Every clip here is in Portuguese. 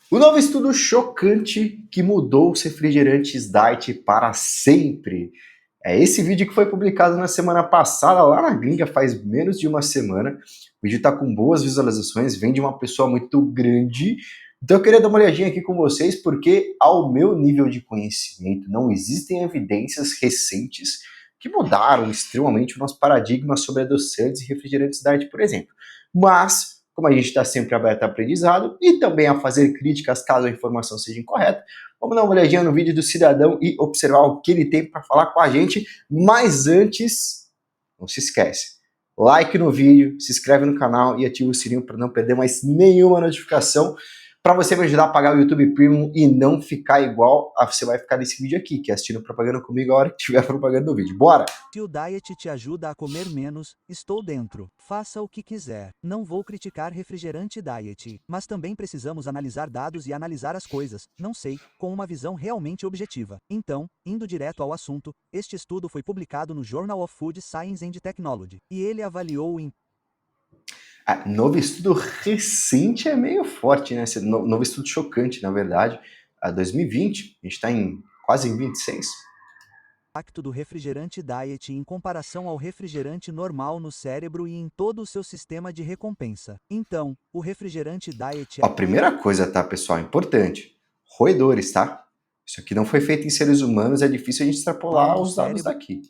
O novo estudo chocante que mudou os refrigerantes Diet para sempre. É esse vídeo que foi publicado na semana passada, lá na gringa, faz menos de uma semana. O vídeo está com boas visualizações, vem de uma pessoa muito grande. Então eu queria dar uma olhadinha aqui com vocês, porque ao meu nível de conhecimento não existem evidências recentes que mudaram extremamente o nosso paradigma sobre adoçantes e refrigerantes Diet, por exemplo. Mas como a gente está sempre aberto a aprendizado e também a fazer críticas caso a informação seja incorreta, vamos dar uma olhadinha no vídeo do cidadão e observar o que ele tem para falar com a gente. Mas antes, não se esquece, like no vídeo, se inscreve no canal e ativa o sininho para não perder mais nenhuma notificação, para você me ajudar a pagar o YouTube Premium e não ficar igual a você vai ficar nesse vídeo aqui, que é assistindo propaganda comigo a hora que tiver propaganda no vídeo. Bora! Se o diet te ajuda a comer menos, estou dentro. Faça o que quiser. Não vou criticar refrigerante diet, mas também precisamos analisar dados e analisar as coisas, não sei, com uma visão realmente objetiva. Então, indo direto ao assunto, este estudo foi publicado no Journal of Food Science and Technology, e ele avaliou o Novo estudo recente é meio forte, né? Novo estudo chocante, na verdade. 2020, a gente está quase em 26. impacto do refrigerante diet em comparação ao refrigerante normal no cérebro e em todo o seu sistema de recompensa. Então, o refrigerante diet Ó, primeira coisa, tá, pessoal? Importante. Roedores, tá? Isso aqui não foi feito em seres humanos, é difícil a gente mal extrapolar no os dados cérebro daqui.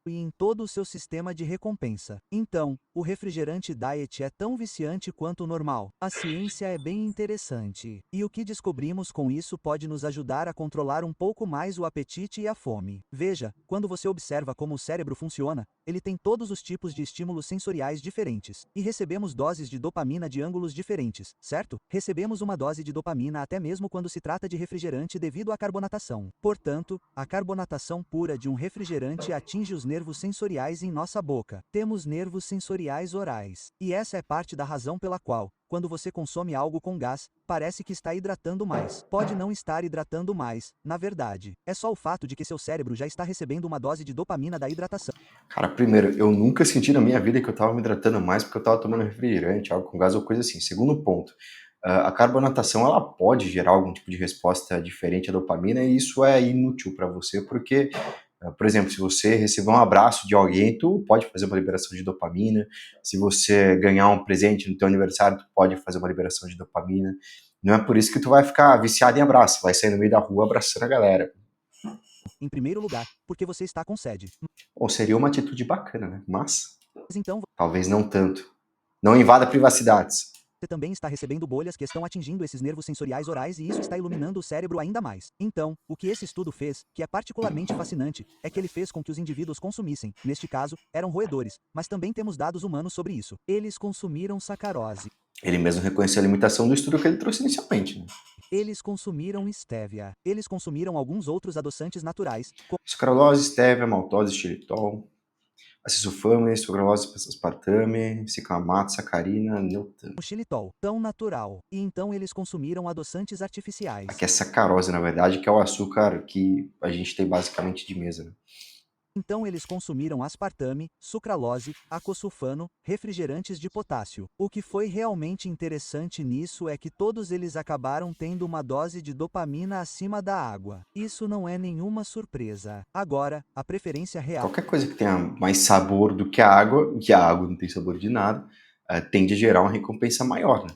e em todo o seu sistema de recompensa. Então, o refrigerante diet é tão viciante quanto o normal. A ciência é bem interessante. E o que descobrimos com isso pode nos ajudar a controlar um pouco mais o apetite e a fome. Veja, quando você observa como o cérebro funciona, ele tem todos os tipos de estímulos sensoriais diferentes. E recebemos doses de dopamina de ângulos diferentes, certo? Recebemos uma dose de dopamina até mesmo quando se trata de refrigerante devido à carbonatação. Portanto, a carbonatação pura de um refrigerante atinge os nervos sensoriais em nossa boca. Temos nervos sensoriais orais. E essa é parte da razão pela qual, quando você consome algo com gás, parece que está hidratando mais. Pode não estar hidratando mais, na verdade. É só o fato de que seu cérebro já está recebendo uma dose de dopamina da hidratação. Cara, primeiro, eu nunca senti na minha vida que eu tava me hidratando mais porque eu tava tomando refrigerante, algo com gás ou coisa assim. Segundo ponto, a carbonatação ela pode gerar algum tipo de resposta diferente à dopamina e isso é inútil para você porque, por exemplo, se você receber um abraço de alguém, tu pode fazer uma liberação de dopamina. Se você ganhar um presente no teu aniversário, tu pode fazer uma liberação de dopamina. Não é por isso que tu vai ficar viciado em abraço, vai sair no meio da rua abraçando a galera. Em primeiro lugar, porque você está com sede. Bom, seria uma atitude bacana, né? Mas Mas então talvez não tanto. Não invada privacidades. você também está recebendo bolhas que estão atingindo esses nervos sensoriais orais e isso está iluminando o cérebro ainda mais. Então, o que esse estudo fez, que é particularmente fascinante, é que ele fez com que os indivíduos consumissem, neste caso, eram roedores, mas também temos dados humanos sobre isso. Eles consumiram sacarose. Ele mesmo reconheceu a limitação do estudo que ele trouxe inicialmente, né? Eles consumiram stevia. Eles consumiram alguns outros adoçantes naturais, Sucralose, stevia, maltose, xilitol, acesulfame, sucralose, aspartame, ciclamato, sacarina, neutana. como xilitol, tão natural. E então eles consumiram adoçantes artificiais. Aqui é sacarose, na verdade, que é o açúcar que a gente tem basicamente de mesa, né? Então eles consumiram aspartame, sucralose, acosulfano, refrigerantes de potássio. O que foi realmente interessante nisso é que todos eles acabaram tendo uma dose de dopamina acima da água. Isso não é nenhuma surpresa. Agora, a preferência real, Qualquer coisa que tenha mais sabor do que a água, e a água não tem sabor de nada, tende a gerar uma recompensa maior, né?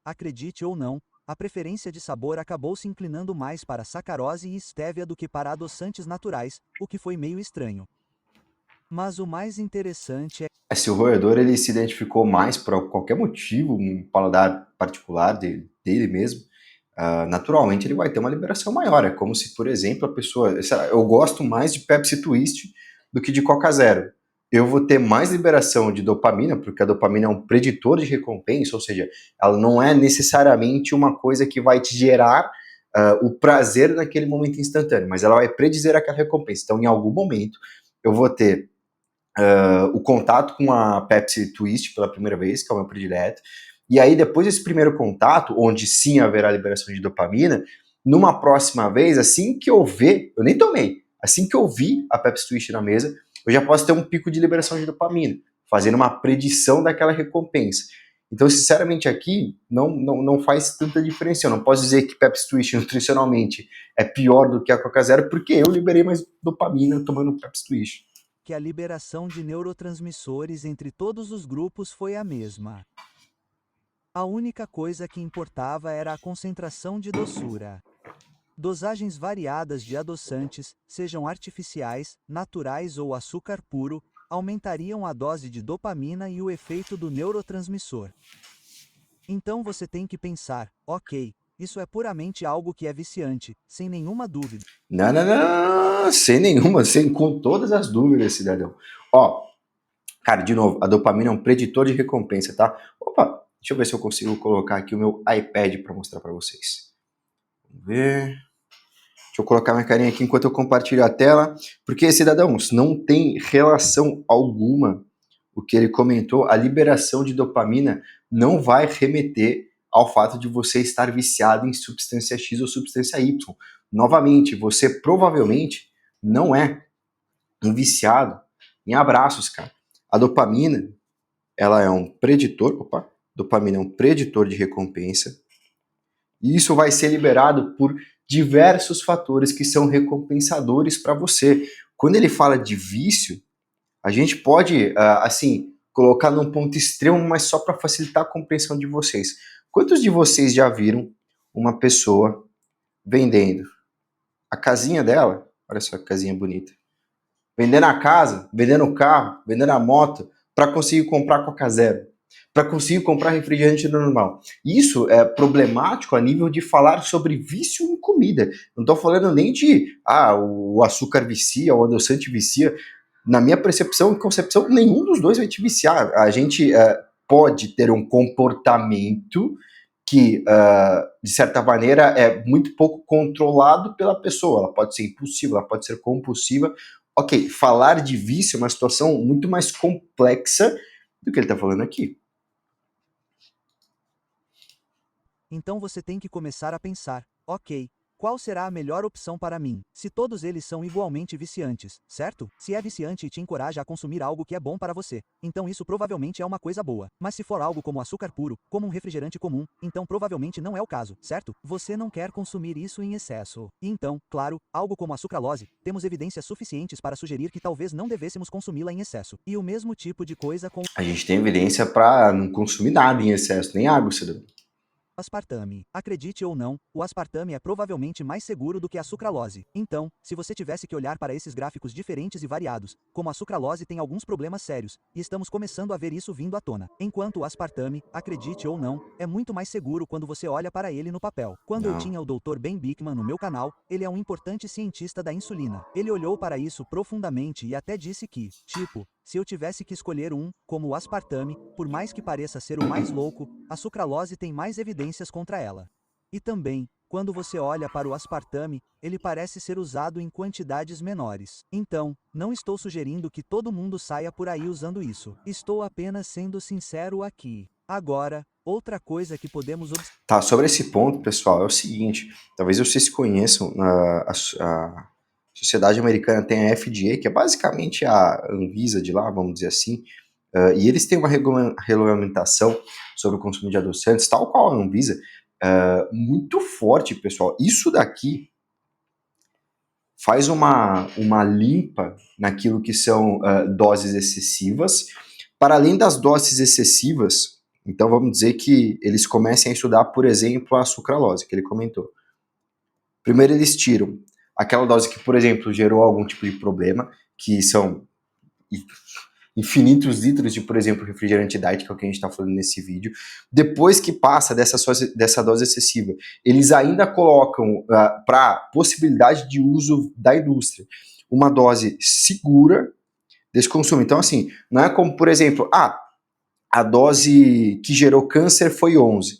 acredite ou não, a preferência de sabor acabou se inclinando mais para sacarose e stevia do que para adoçantes naturais, o que foi meio estranho. Mas o mais interessante é Se o roedor ele se identificou mais por qualquer motivo, um paladar particular dele mesmo, naturalmente ele vai ter uma liberação maior. É como se, por exemplo, a pessoa. Sei lá, eu gosto mais de Pepsi Twist do que de Coca Zero. Eu vou ter mais liberação de dopamina, porque a dopamina é um preditor de recompensa, ou seja, ela não é necessariamente uma coisa que vai te gerar o prazer naquele momento instantâneo, mas ela vai predizer aquela recompensa. Então, em algum momento, eu vou ter o contato com a Pepsi Twist pela primeira vez, que é o meu predileto, e aí depois desse primeiro contato, onde sim haverá liberação de dopamina, numa próxima vez, assim que eu ver, eu nem tomei, assim que eu vi a Pepsi Twist na mesa, eu já posso ter um pico de liberação de dopamina, fazendo uma predição daquela recompensa. Então, sinceramente, aqui não faz tanta diferença. Eu não posso dizer que Pepsi Twist nutricionalmente é pior do que a Coca Zero, porque eu liberei mais dopamina tomando Pepsi Twist. Que a liberação de neurotransmissores entre todos os grupos foi a mesma. A única coisa que importava era a concentração de doçura. Dosagens variadas de adoçantes, sejam artificiais, naturais ou açúcar puro, aumentariam a dose de dopamina e o efeito do neurotransmissor. Então você tem que pensar, ok, isso é puramente algo que é viciante, sem nenhuma dúvida. Não, sem nenhuma, com todas as dúvidas, cidadão. Ó, cara, de novo, a dopamina é um preditor de recompensa, tá? Opa, deixa eu ver se eu consigo colocar aqui o meu iPad para mostrar para vocês. Vamos ver. Deixa eu colocar minha carinha aqui enquanto eu compartilho a tela, porque, cidadãos, não tem relação alguma o que ele comentou, a liberação de dopamina não vai remeter ao fato de você estar viciado em substância X ou substância Y. Novamente, você provavelmente não é um viciado em abraços, cara. A dopamina, ela é um preditor, dopamina é um preditor de recompensa, e isso vai ser liberado por diversos fatores que são recompensadores para você. Quando ele fala de vício, a gente pode, assim, colocar num ponto extremo, mas só para facilitar a compreensão de vocês. Quantos de vocês já viram uma pessoa vendendo a casinha dela? Olha só que casinha bonita. Vendendo a casa, vendendo o carro, vendendo a moto, para conseguir comprar Coca Zero, para conseguir comprar refrigerante normal. Isso é problemático a nível de falar sobre vício em comida. Não estou falando nem de o açúcar vicia, o adoçante vicia. Na minha percepção e concepção, nenhum dos dois vai te viciar. A gente pode ter um comportamento que, de certa maneira, é muito pouco controlado pela pessoa. Ela pode ser impulsiva, ela pode ser compulsiva. Ok, falar de vício é uma situação muito mais complexa do que ele está falando aqui. Então você tem que começar a pensar, ok, qual será a melhor opção para mim? Se todos eles são igualmente viciantes, certo? Se é viciante e te encoraja a consumir algo que é bom para você, então isso provavelmente é uma coisa boa. Mas se for algo como açúcar puro, como um refrigerante comum, então provavelmente não é o caso, certo? Você não quer consumir isso em excesso. E então, claro, algo como a sucralose, temos evidências suficientes para sugerir que talvez não devêssemos consumi-la em excesso. E o mesmo tipo de coisa com A gente tem evidência para não consumir nada em excesso, nem água, cidadão. aspartame. Acredite ou não, o aspartame é provavelmente mais seguro do que a sucralose. Então, se você tivesse que olhar para esses gráficos diferentes e variados, como a sucralose tem alguns problemas sérios, e estamos começando a ver isso vindo à tona. Enquanto o aspartame, acredite ou não, é muito mais seguro quando você olha para ele no papel. Quando eu tinha o Dr. Ben Bikman no meu canal, ele é um importante cientista da insulina. Ele olhou para isso profundamente e até disse que, tipo, se eu tivesse que escolher um, como o aspartame, por mais que pareça ser o mais louco, a sucralose tem mais evidências contra ela. E também, quando você olha para o aspartame, ele parece ser usado em quantidades menores. Então, não estou sugerindo que todo mundo saia por aí usando isso. Estou apenas sendo sincero aqui. Agora, outra coisa que podemos observar. Tá, sobre esse ponto, pessoal, é o seguinte, talvez vocês conheçam a Sociedade Americana tem a FDA, que é basicamente a Anvisa de lá, vamos dizer assim, e eles têm uma regulamentação sobre o consumo de adoçantes, tal qual a Anvisa, muito forte, pessoal. Isso daqui faz uma limpa naquilo que são doses excessivas. Para além das doses excessivas, então vamos dizer que eles comecem a estudar, por exemplo, a sucralose, que ele comentou. Primeiro eles tiram aquela dose que, por exemplo, gerou algum tipo de problema, que são infinitos litros de, por exemplo, refrigerante diet, que é o que a gente está falando nesse vídeo. Depois que passa dessa dose excessiva, eles ainda colocam para possibilidade de uso da indústria uma dose segura desse consumo. Então, assim, não é como, por exemplo, a dose que gerou câncer foi 11.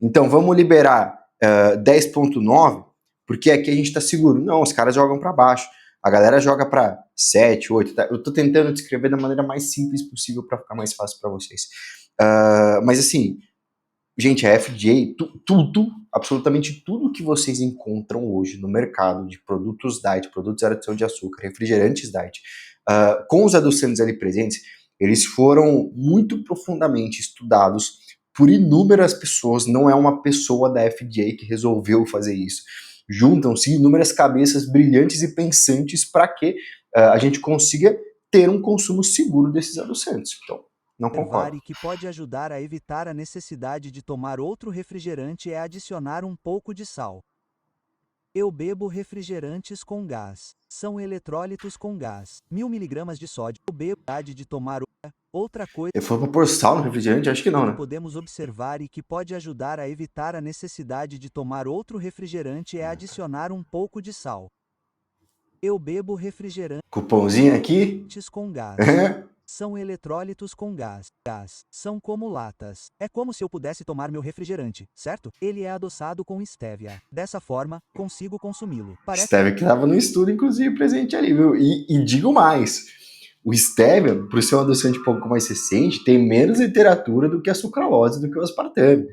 Então, vamos liberar 10,9, porque aqui a gente está seguro. Não, os caras jogam para baixo. A galera joga para 7, 8. Tá? Eu estou tentando descrever da maneira mais simples possível para ficar mais fácil para vocês. Mas assim, gente, a FDA, absolutamente tudo que vocês encontram hoje no mercado de produtos diet, produtos à adição de açúcar, refrigerantes diet, com os adoçantes ali presentes, eles foram muito profundamente estudados por inúmeras pessoas, não é uma pessoa da FDA que resolveu fazer isso. Juntam-se inúmeras cabeças brilhantes e pensantes para que a gente consiga ter um consumo seguro desses adoçantes. Então, não concordo. E que pode ajudar a evitar a necessidade de tomar outro refrigerante é adicionar um pouco de sal. Eu bebo refrigerantes com gás. São eletrólitos com gás. 1000 mg de sódio. Eu bebo de tomar outra coisa Ele falou para pôr sal no refrigerante? Acho que não, que né? podemos observar e que pode ajudar a evitar a necessidade de tomar outro refrigerante é adicionar um pouco de sal. Eu bebo refrigerantes Cupomzinho aqui. com gás. São eletrólitos com gás. São como latas. É como se eu pudesse tomar meu refrigerante, certo? Ele é adoçado com estévia. Dessa forma, consigo consumi-lo. Parece Stevia que estava no estudo, inclusive, presente ali, viu? E digo mais, o Stevia, por ser um adoçante um pouco mais recente, tem menos literatura do que a sucralose, do que o aspartame.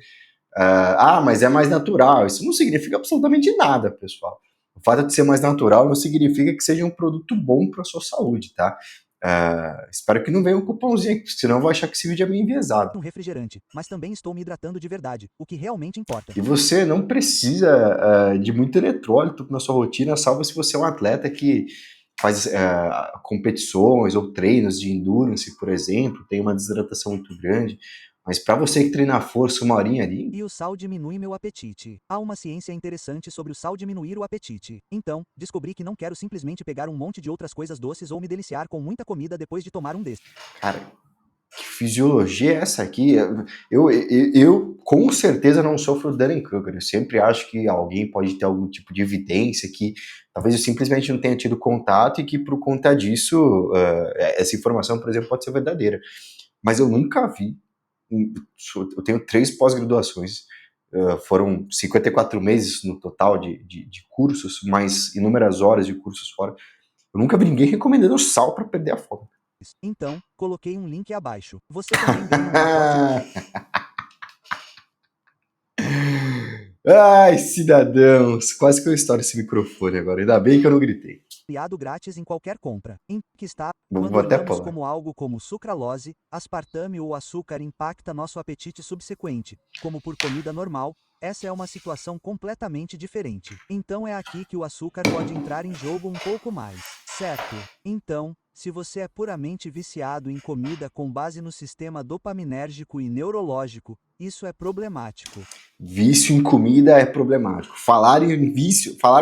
Mas é mais natural. Isso não significa absolutamente nada, pessoal. O fato de ser mais natural não significa que seja um produto bom para a sua saúde, tá? Espero que não venha um cupomzinho aqui, senão eu vou achar que esse vídeo é meio enviesado. um refrigerante, mas também estou me hidratando de verdade, o que realmente importa. E você não precisa de muito eletrólito na sua rotina, salvo se você é um atleta que faz competições ou treinos de endurance, por exemplo, tem uma desidratação muito grande. Mas para você que treina a força uma horinha ali, E o sal diminui meu apetite. Há uma ciência interessante sobre o sal diminuir o apetite. Então, descobri que não quero simplesmente pegar um monte de outras coisas doces ou me deliciar com muita comida depois de tomar um desses. cara, que fisiologia é essa aqui? Eu com certeza não sofro Dunning-Kruger. Eu sempre acho que alguém pode ter algum tipo de evidência que talvez eu simplesmente não tenha tido contato e que por conta disso essa informação, por exemplo, pode ser verdadeira. Mas eu nunca vi. Eu tenho 3 pós-graduações, foram 54 meses no total de cursos, mais inúmeras horas de cursos fora. Eu nunca vi ninguém recomendando sal para perder a fome. Então, coloquei um link abaixo. Você também ganha um pacote Ai, cidadãos, quase que eu estouro esse microfone agora. Ainda bem que eu não gritei. criado grátis em qualquer compra. Em que está, Vou quando até olhamos pular. como algo como sucralose, aspartame ou açúcar impacta nosso apetite subsequente, como por comida normal, essa é uma situação completamente diferente. Então é aqui que o açúcar pode entrar em jogo um pouco mais, certo? Então, se você é puramente viciado em comida com base no sistema dopaminérgico e neurológico, isso é problemático. Vício em comida é problemático. Falar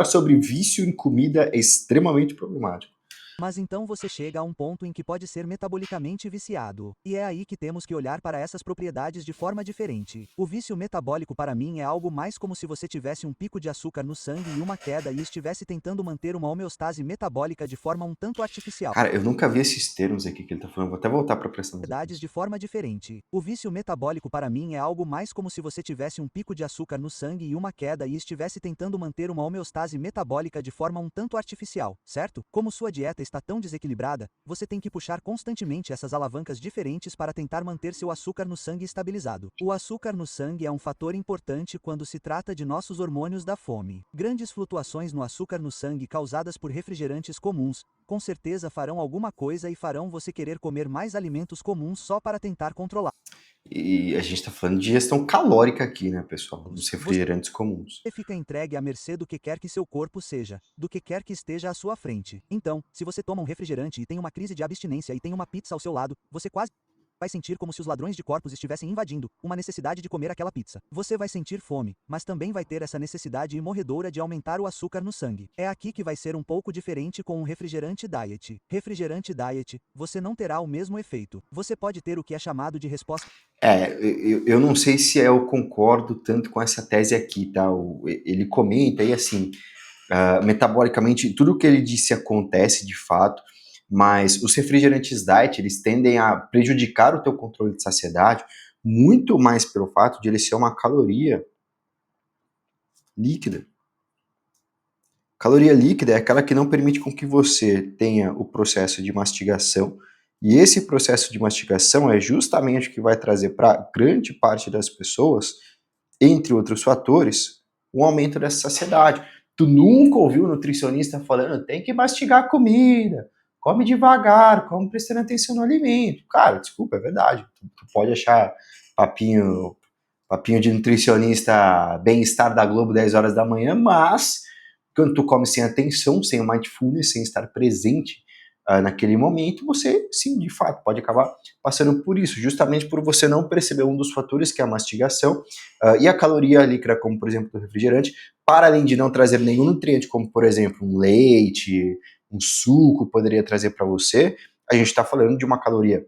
sobre vício em comida é extremamente problemático. Mas então você chega a um ponto em que pode ser metabolicamente viciado. E é aí que temos que olhar para essas propriedades de forma diferente. O vício metabólico para mim é algo mais como se você tivesse um pico de açúcar no sangue e uma queda e estivesse tentando manter uma homeostase metabólica de forma um tanto artificial. Cara, eu nunca vi esses termos aqui que ele tá falando. Vou até voltar para prestar mais atenção. De forma diferente. O vício metabólico para mim é algo mais como se você tivesse um pico de açúcar no sangue e uma queda e estivesse tentando manter uma homeostase metabólica de forma um tanto artificial, certo? Como sua dieta está tão desequilibrada, você tem que puxar constantemente essas alavancas diferentes para tentar manter seu açúcar no sangue estabilizado. O açúcar no sangue é um fator importante quando se trata de nossos hormônios da fome. Grandes flutuações no açúcar no sangue causadas por refrigerantes comuns, com certeza farão alguma coisa e farão você querer comer mais alimentos comuns só para tentar controlar. E a gente tá falando de gestão calórica aqui, né, pessoal? Dos refrigerantes comuns. Você fica entregue à mercê do que quer que seu corpo seja, do que quer que esteja à sua frente. Então, se você toma um refrigerante e tem uma crise de abstinência e tem uma pizza ao seu lado, você quase vai sentir como se os ladrões de corpos estivessem invadindo, uma necessidade de comer aquela pizza. Você vai sentir fome, mas também vai ter essa necessidade imorredora de aumentar o açúcar no sangue. É aqui que vai ser um pouco diferente com um refrigerante diet. Refrigerante diet, você não terá o mesmo efeito. Você pode ter o que é chamado de resposta. Eu não sei se eu concordo tanto com essa tese aqui, tá? Ele comenta aí assim, metabolicamente, tudo o que ele disse acontece de fato, mas os refrigerantes diet, eles tendem a prejudicar o teu controle de saciedade muito mais pelo fato de ele ser uma caloria líquida. Caloria líquida é aquela que não permite com que você tenha o processo de mastigação, e esse processo de mastigação é justamente o que vai trazer para grande parte das pessoas, entre outros fatores, um aumento dessa saciedade. Tu nunca ouviu um nutricionista falando, tem que mastigar comida, come devagar, come prestando atenção no alimento. Cara, desculpa, é verdade. Tu pode achar papinho de nutricionista bem-estar da Globo 10 horas da manhã, mas quando tu come sem atenção, sem mindfulness, sem estar presente naquele momento, você, sim, de fato, pode acabar passando por isso, justamente por você não perceber um dos fatores, que é a mastigação, e a caloria líquida, como por exemplo do refrigerante, para além de não trazer nenhum nutriente, como por exemplo um leite, um suco poderia trazer para você, a gente está falando de uma caloria,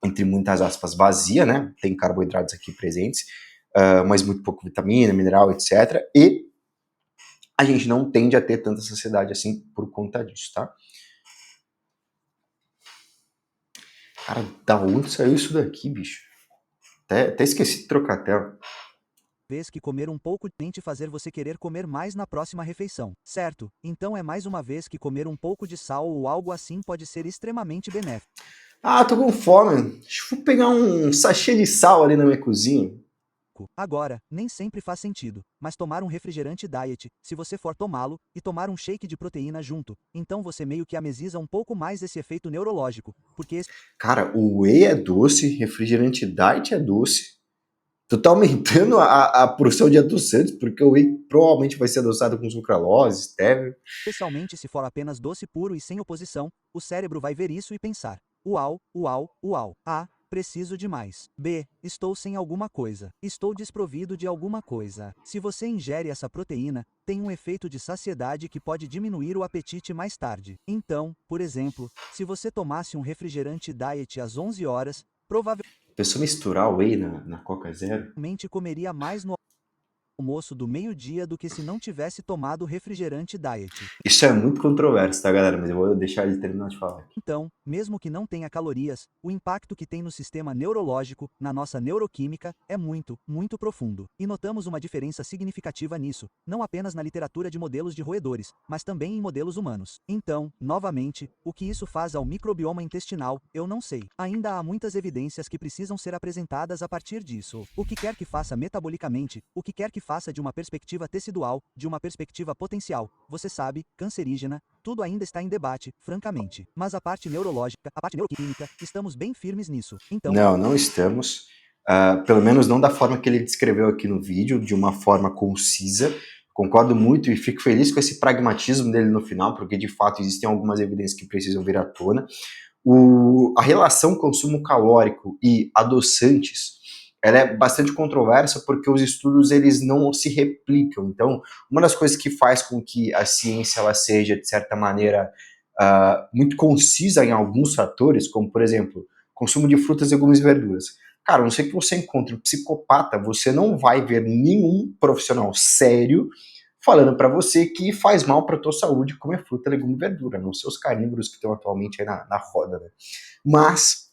entre muitas aspas, vazia, né? Tem carboidratos aqui presentes, mas muito pouco vitamina, mineral, etc. E a gente não tende a ter tanta saciedade assim por conta disso, tá? Cara, da onde saiu isso daqui, bicho? Até esqueci de trocar a tela. Vez que comer um pouco tente fazer você querer comer mais na próxima refeição, certo? Então é mais uma vez que comer um pouco de sal ou algo assim pode ser extremamente benéfico. Ah, tô com fome. Deixa eu pegar um sachê de sal ali na minha cozinha. Agora, nem sempre faz sentido, mas tomar um refrigerante diet, se você for tomá-lo, e tomar um shake de proteína junto, então você meio que ameniza um pouco mais esse efeito neurológico, porque esse Cara, o whey é doce, refrigerante diet é doce. Tu tá aumentando a porção de adoçantes, porque o whey provavelmente vai ser adoçado com sucralose, stevia. especialmente se for apenas doce puro e sem oposição, o cérebro vai ver isso e pensar: uau, uau, uau. A. Preciso de mais. B. Estou sem alguma coisa. Estou desprovido de alguma coisa. Se você ingere essa proteína, tem um efeito de saciedade que pode diminuir o apetite mais tarde. Então, por exemplo, se você tomasse um refrigerante diet às 11 horas, A pessoa misturar whey na Coca Zero. provavelmente comeria mais no almoço do meio-dia do que se não tivesse tomado refrigerante diet. Isso é muito controverso, tá, galera? Mas eu vou deixar ele terminar de falar. Então, mesmo que não tenha calorias, o impacto que tem no sistema neurológico, na nossa neuroquímica, é muito, muito profundo. E notamos uma diferença significativa nisso, não apenas na literatura de modelos de roedores, mas também em modelos humanos. Então, novamente, o que isso faz ao microbioma intestinal, eu não sei. Ainda há muitas evidências que precisam ser apresentadas a partir disso. O que quer que faça metabolicamente, o que quer que faça de uma perspectiva tecidual, de uma perspectiva potencial, você sabe, cancerígena, tudo ainda está em debate, francamente. Mas a parte neurológica, a parte neuroquímica, estamos bem firmes nisso. Então, Não estamos. Pelo menos não da forma que ele descreveu aqui no vídeo, de uma forma concisa. Concordo muito e fico feliz com esse pragmatismo dele no final, porque de fato existem algumas evidências que precisam vir à tona. A relação consumo calórico e adoçantes, ela é bastante controversa porque os estudos eles não se replicam. Então, uma das coisas que faz com que a ciência ela seja, de certa maneira, muito concisa em alguns fatores, como, por exemplo, consumo de frutas, legumes e verduras. Cara, a não ser que você encontre um psicopata, você não vai ver nenhum profissional sério falando para você que faz mal para tua saúde comer fruta, legume e verdura, não ser os carnívoros que estão atualmente aí na roda, né? Mas,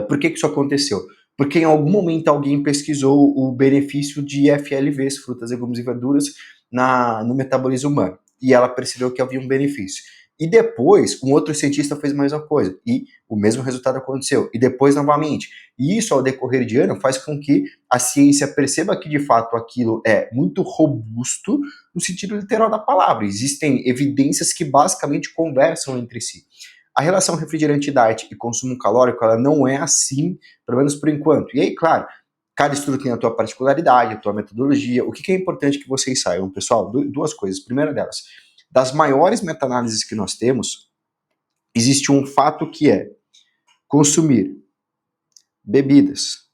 por que isso aconteceu? Porque em algum momento alguém pesquisou o benefício de FLVs, frutas, legumes e verduras, no metabolismo humano. E ela percebeu que havia um benefício. E depois, um outro cientista fez mais uma coisa. E o mesmo resultado aconteceu. E depois, novamente. E isso, ao decorrer de ano, faz com que a ciência perceba que, de fato, aquilo é muito robusto no sentido literal da palavra. Existem evidências que basicamente conversam entre si. A relação refrigerante diet e consumo calórico, ela não é assim, pelo menos por enquanto. E aí, claro, cada estudo tem a tua particularidade, a tua metodologia. O que é importante que vocês saibam, pessoal? Duas coisas. Primeira delas, das maiores meta-análises que nós temos, existe um fato que é consumir bebidas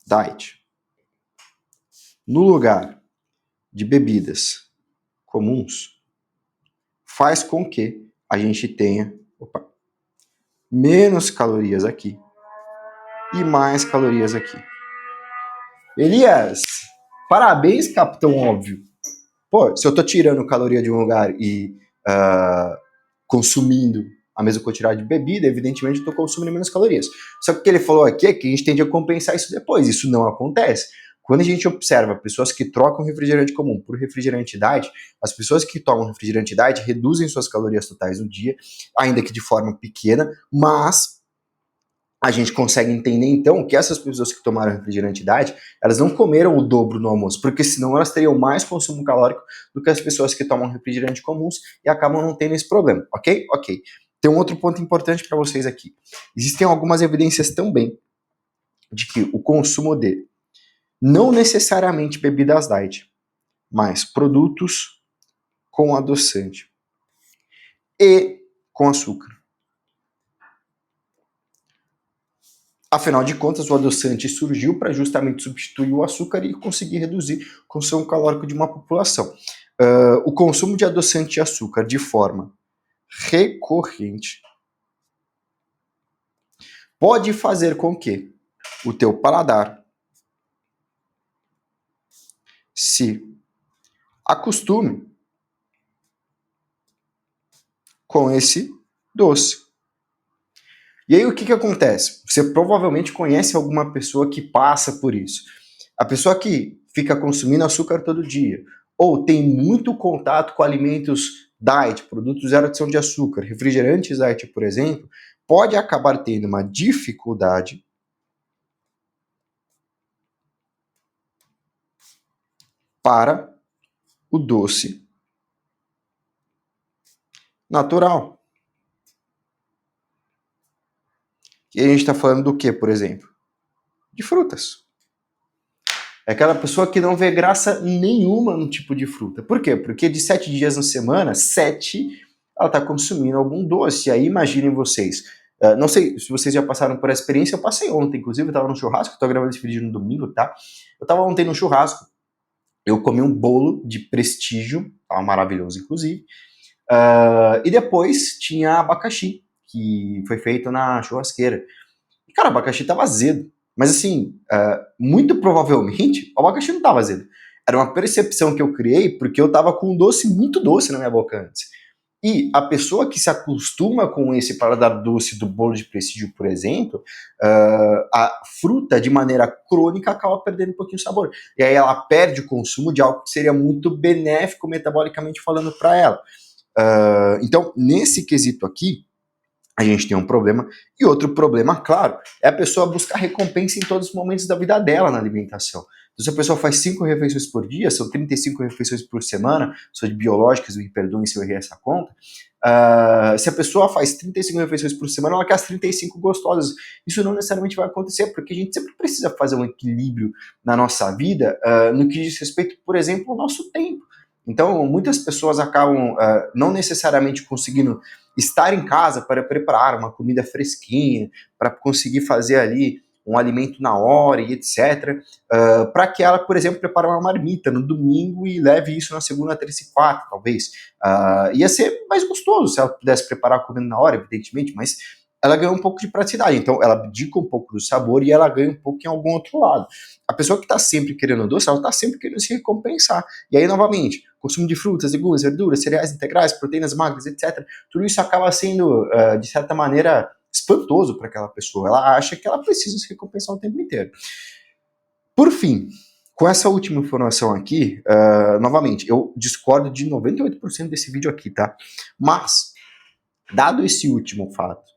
diet no lugar de bebidas comuns faz com que a gente tenha menos calorias aqui e mais calorias aqui. Elias, parabéns, Capitão Óbvio. Pô, se eu tô tirando caloria de um lugar e consumindo a mesma quantidade de bebida, evidentemente eu tô consumindo menos calorias. Só que o que ele falou aqui é que a gente tende a compensar isso depois. Isso não acontece. Quando a gente observa pessoas que trocam refrigerante comum por refrigerante diet, as pessoas que tomam refrigerante diet reduzem suas calorias totais no dia, ainda que de forma pequena, mas a gente consegue entender, então, que essas pessoas que tomaram refrigerante diet, elas não comeram o dobro no almoço, porque senão elas teriam mais consumo calórico do que as pessoas que tomam refrigerante comuns e acabam não tendo esse problema, ok? Ok. Tem um outro ponto importante para vocês aqui. Existem algumas evidências também de que o consumo de não necessariamente bebidas diet, mas produtos com adoçante e com açúcar. Afinal de contas, o adoçante surgiu para justamente substituir o açúcar e conseguir reduzir o consumo calórico de uma população. O consumo de adoçante e açúcar de forma recorrente pode fazer com que o teu paladar se acostume com esse doce. E aí o que acontece? Você provavelmente conhece alguma pessoa que passa por isso. A pessoa que fica consumindo açúcar todo dia, ou tem muito contato com alimentos diet, produtos zero adição de açúcar, refrigerantes diet, por exemplo, pode acabar tendo uma dificuldade para o doce natural. E a gente está falando do que, por exemplo? De frutas. É aquela pessoa que não vê graça nenhuma no tipo de fruta. Por quê? Porque de 7 dias na semana, 7 ela está consumindo algum doce. Aí imaginem vocês. Não sei se vocês já passaram por essa experiência, eu passei ontem, inclusive, eu estava no churrasco, estou gravando esse vídeo no domingo, tá? Eu estava ontem no churrasco, eu comi um bolo de prestígio, tava maravilhoso, inclusive, e depois tinha abacaxi, que foi feito na churrasqueira. E, cara, o abacaxi tava azedo. Mas, assim, muito provavelmente, o abacaxi não tava azedo. Era uma percepção que eu criei porque eu tava com um doce muito doce na minha boca antes. E a pessoa que se acostuma com esse paladar doce do bolo de prestígio, por exemplo, a fruta, de maneira crônica, acaba perdendo um pouquinho o sabor. E aí ela perde o consumo de algo que seria muito benéfico metabolicamente falando para ela. Então, nesse quesito aqui, a gente tem um problema. E outro problema, claro, é a pessoa buscar recompensa em todos os momentos da vida dela na alimentação. Então, se a pessoa faz 5 refeições por dia, são 35 refeições por semana, sou de biológicas, me perdoem se eu errei essa conta. Se a pessoa faz 35 refeições por semana, ela quer as 35 gostosas. Isso não necessariamente vai acontecer, porque a gente sempre precisa fazer um equilíbrio na nossa vida, no que diz respeito, por exemplo, ao nosso tempo. Então, muitas pessoas acabam não necessariamente conseguindo estar em casa para preparar uma comida fresquinha, para conseguir fazer ali um alimento na hora e etc. Para que ela, por exemplo, prepare uma marmita no domingo e leve isso na segunda, terça e quarta, talvez. Ia ser mais gostoso se ela pudesse preparar a comida na hora, evidentemente, mas ela ganha um pouco de praticidade. Então, ela abdica um pouco do sabor e ela ganha um pouco em algum outro lado. A pessoa que está sempre querendo doce, ela está sempre querendo se recompensar. E aí, novamente, consumo de frutas, legumes, verduras, cereais integrais, proteínas magras, etc. Tudo isso acaba sendo, de certa maneira, espantoso para aquela pessoa. Ela acha que ela precisa se recompensar o tempo inteiro. Por fim, com essa última informação aqui, novamente, eu discordo de 98% desse vídeo aqui, tá? Mas, dado esse último fato,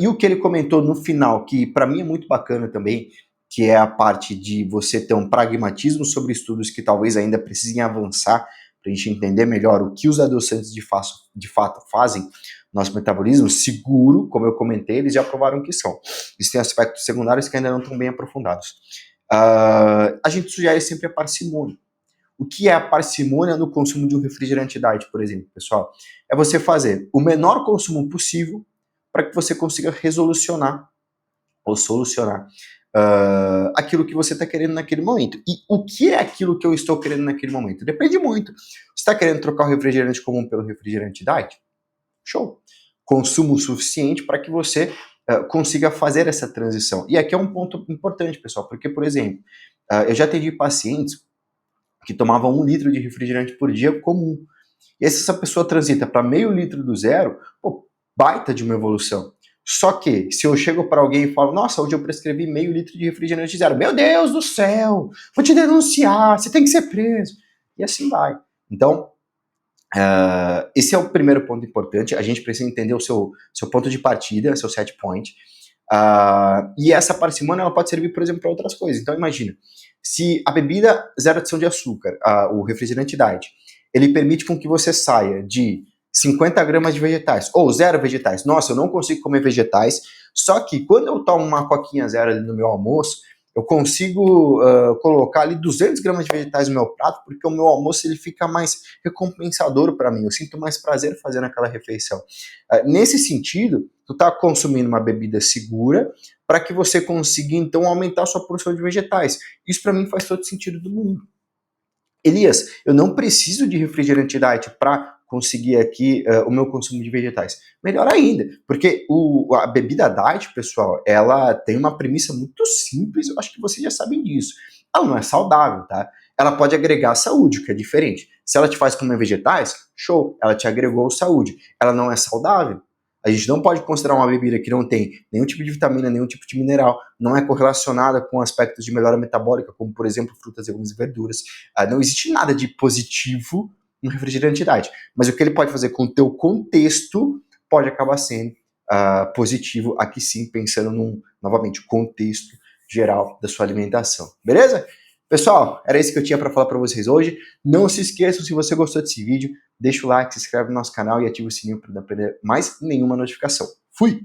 e o que ele comentou no final, que para mim é muito bacana também, que é a parte de você ter um pragmatismo sobre estudos que talvez ainda precisem avançar para a gente entender melhor o que os adoçantes de fato fazem no nosso metabolismo, seguro, como eu comentei, eles já provaram que são. Existem aspectos secundários que ainda não estão bem aprofundados. A gente sugere sempre a parcimônia. O que é a parcimônia no consumo de um refrigerante diet, por exemplo, pessoal? É você fazer o menor consumo possível para que você consiga resolucionar ou solucionar aquilo que você está querendo naquele momento. E o que é aquilo que eu estou querendo naquele momento? Depende muito. Você está querendo trocar o refrigerante comum pelo refrigerante diet? Show! Consumo suficiente para que você consiga fazer essa transição. E aqui é um ponto importante, pessoal, porque, por exemplo, eu já atendi pacientes que tomavam 1 litro de refrigerante por dia comum. E aí, se essa pessoa transita para meio litro do zero, pô, baita de uma evolução. Só que, se eu chego para alguém e falo, nossa, hoje eu prescrevi meio litro de refrigerante zero, meu Deus do céu, vou te denunciar, você tem que ser preso. E assim vai. Então, esse é o primeiro ponto importante, a gente precisa entender o seu ponto de partida, seu set point. E essa parcimônia ela pode servir, por exemplo, para outras coisas. Então imagina, se a bebida zero adição de açúcar, o refrigerante diet, ele permite com que você saia de 50 gramas de vegetais ou zero vegetais. Nossa, eu não consigo comer vegetais, só que quando eu tomo uma coquinha zero ali no meu almoço, eu consigo colocar ali 200 gramas de vegetais no meu prato, porque o meu almoço ele fica mais recompensador para mim, eu sinto mais prazer fazendo aquela refeição. Nesse sentido, tu está consumindo uma bebida segura para que você consiga então aumentar a sua porção de vegetais. Isso para mim faz todo sentido do mundo. Elias, eu não preciso de refrigerante diet para conseguir aqui o meu consumo de vegetais. Melhor ainda, porque a bebida diet, pessoal, ela tem uma premissa muito simples, eu acho que vocês já sabem disso. Ela não é saudável, tá? Ela pode agregar saúde, o que é diferente. Se ela te faz comer vegetais, show, ela te agregou saúde. Ela não é saudável. A gente não pode considerar uma bebida que não tem nenhum tipo de vitamina, nenhum tipo de mineral, não é correlacionada com aspectos de melhora metabólica, como, por exemplo, frutas, legumes e verduras. Não existe nada de positivo no refrigerante diet, mas o que ele pode fazer com o teu contexto pode acabar sendo positivo, aqui sim, pensando num, novamente, contexto geral da sua alimentação. Beleza? Pessoal, era isso que eu tinha para falar para vocês hoje. Não se esqueçam, se você gostou desse vídeo, deixa o like, se inscreve no nosso canal e ativa o sininho para não perder mais nenhuma notificação. Fui!